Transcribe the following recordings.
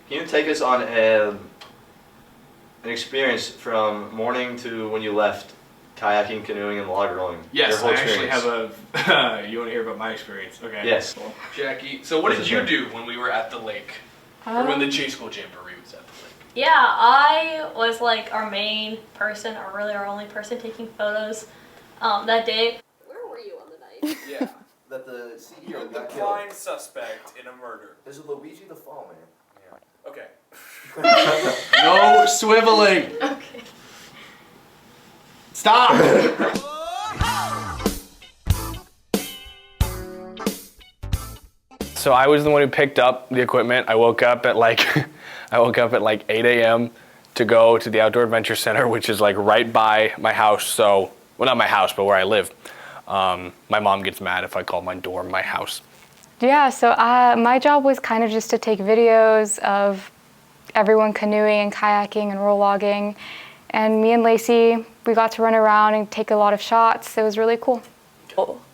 Can you take us on an experience from morning to when you left, kayaking, canoeing, and log rolling? Yes, I actually have a. You want to hear about my experience? Okay. Yes. Cool. Jackie, so what did you do when we were at the lake, or when the J School Jamboree was at the lake? Yeah, I was like our main person, or really our only person taking photos that day. Where were you on the night? Yeah. That the CEO You're the prime suspect in a murder. There's a Luigi the Fall, man. Yeah. Okay. No swiveling. Okay. Stop. So I was the one who picked up the equipment. I woke up at like 8 a.m. to go to the Outdoor Adventure Center, which is like right by my house. So, well, not my house, but where I live. My mom gets mad if I call my dorm my house. Yeah, so my job was kind of just to take videos of everyone canoeing and kayaking and roll logging. And me and Lacey, we got to run around and take a lot of shots. It was really cool.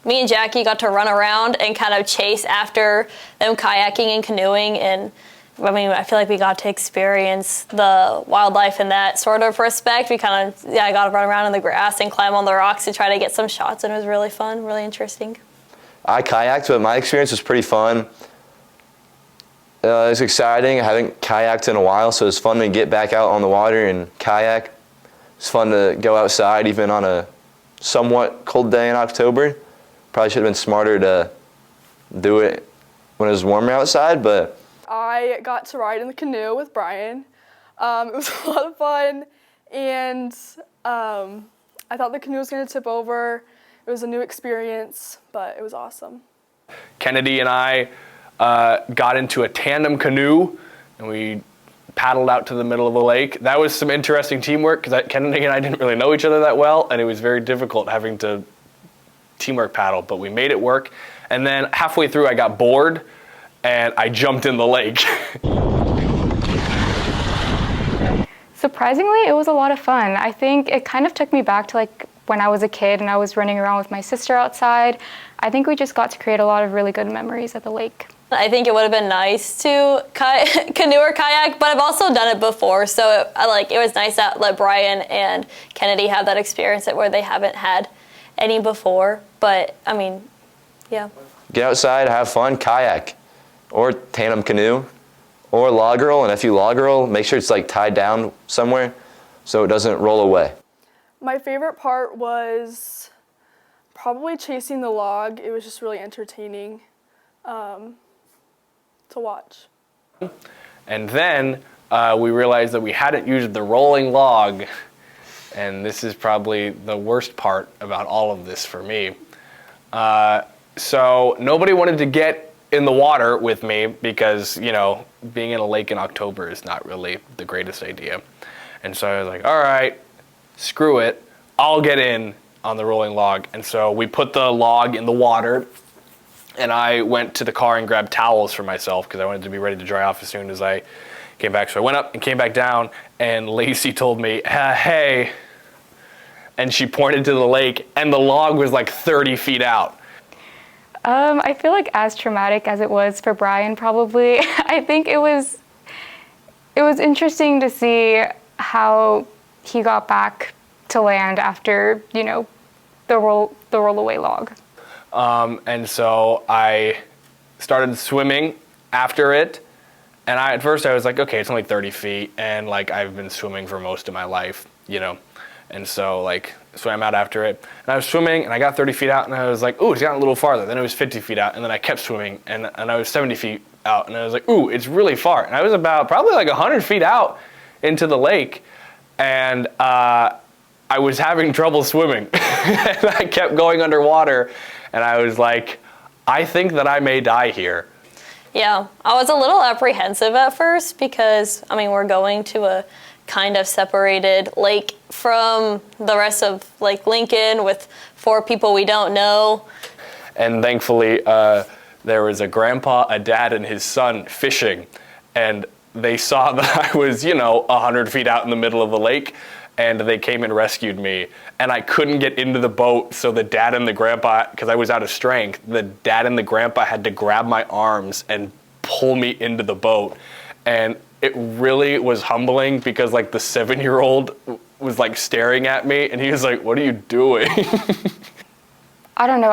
Me and Jackie got to run around and kind of chase after them kayaking and canoeing, and I mean, I feel like we got to experience the wildlife in that sort of respect. We kind of, got to run around in the grass and climb on the rocks to try to get some shots, and it was really fun, really interesting. I kayaked, but my experience was pretty fun. It was exciting. I haven't kayaked in a while, so it was fun to get back out on the water and kayak. It's fun to go outside even on a somewhat cold day in October. Probably should have been smarter to do it when it was warmer outside, but I got to ride in the canoe with Brian. It was a lot of fun, and I thought the canoe was going to tip over. It was a new experience, but it was awesome. Kennedy and I got into a tandem canoe, and we paddled out to the middle of the lake. That was some interesting teamwork because Kennedy and I didn't really know each other that well, and it was very difficult having to teamwork paddle, but we made it work. And then halfway through I got bored and I jumped in the lake. Surprisingly, it was a lot of fun. I think it kind of took me back to like when I was a kid and I was running around with my sister outside. I think we just got to create a lot of really good memories at the lake. I think it would have been nice to canoe or kayak, but I've also done it before, so it was nice to let Brian and Kennedy have that experience where they haven't had any before. But I mean, yeah. get outside, have fun, kayak, or tandem canoe, or log roll. And if you log roll, make sure it's like tied down somewhere so it doesn't roll away. My favorite part was probably chasing the log. It was just really entertaining to watch. And then we realized that we hadn't used the rolling log, and this is probably the worst part about all of this for me. So nobody wanted to get in the water with me because, you know, being in a lake in October is not really the greatest idea. And so I was like, all right, screw it, I'll get in on the rolling log. And so we put the log in the water, and I went to the car and grabbed towels for myself because I wanted to be ready to dry off as soon as I came back. So I went up and came back down, and Lacey told me, hey, and she pointed to the lake, and the log was like 30 feet out. I feel like as traumatic as it was for Brian, probably, I think it was interesting to see how he got back to land after, you know, the rollaway log. And so I started swimming after it, and at first I was like, okay, it's only 30 feet, and like I've been swimming for most of my life, you know, and so like swam out after it, and I was swimming, and I got 30 feet out, and I was like, ooh, it's gotten a little farther. Then it was 50 feet out, and then I kept swimming, and I was 70 feet out, and I was like, ooh, it's really far. And I was about probably like 100 feet out into the lake, and I was having trouble swimming. And I kept going underwater, and I was like, I think that I may die here. Yeah, I was a little apprehensive at first because, I mean, we're going to a kind of separated lake from the rest of Lake Lincoln with 4 people we don't know. And thankfully, there was a grandpa, a dad, and his son fishing, and they saw that I was, you know, 100 feet out in the middle of the lake, and they came and rescued me. And I couldn't get into the boat, so the dad and the grandpa, because I was out of strength, the dad and the grandpa had to grab my arms and pull me into the boat. And it really was humbling because like the 7-year-old was like staring at me and he was like, "What are you doing?" I don't know.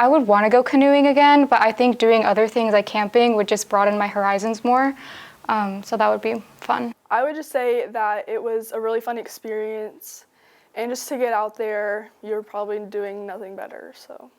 I would want to go canoeing again, but I think doing other things like camping would just broaden my horizons more. So that would be fun. I would just say that it was a really fun experience, and just to get out there, you're probably doing nothing better, so.